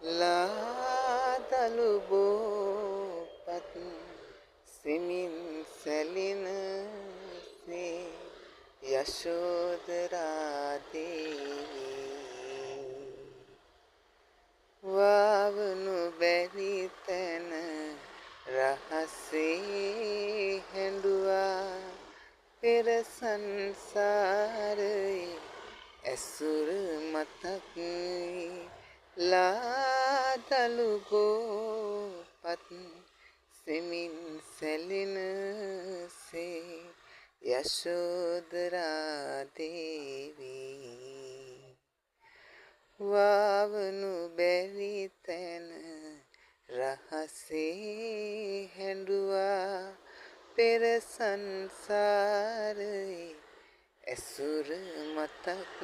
ලාදලුබෝපත් සිමින් සැලිනසේ යශෝදරාදේවී වවනු බැරි තැන රහසේ හැඬුවා පෙර සංසාරයේ ඇසුර මතක් ලාදලුබෝපත් සෙමින් සැලෙනසේ යශෝදරා දේවී වවනු බැරි තැන රහසේ හැඬුවා පෙර සංසාරයේ ඇසුර මතක්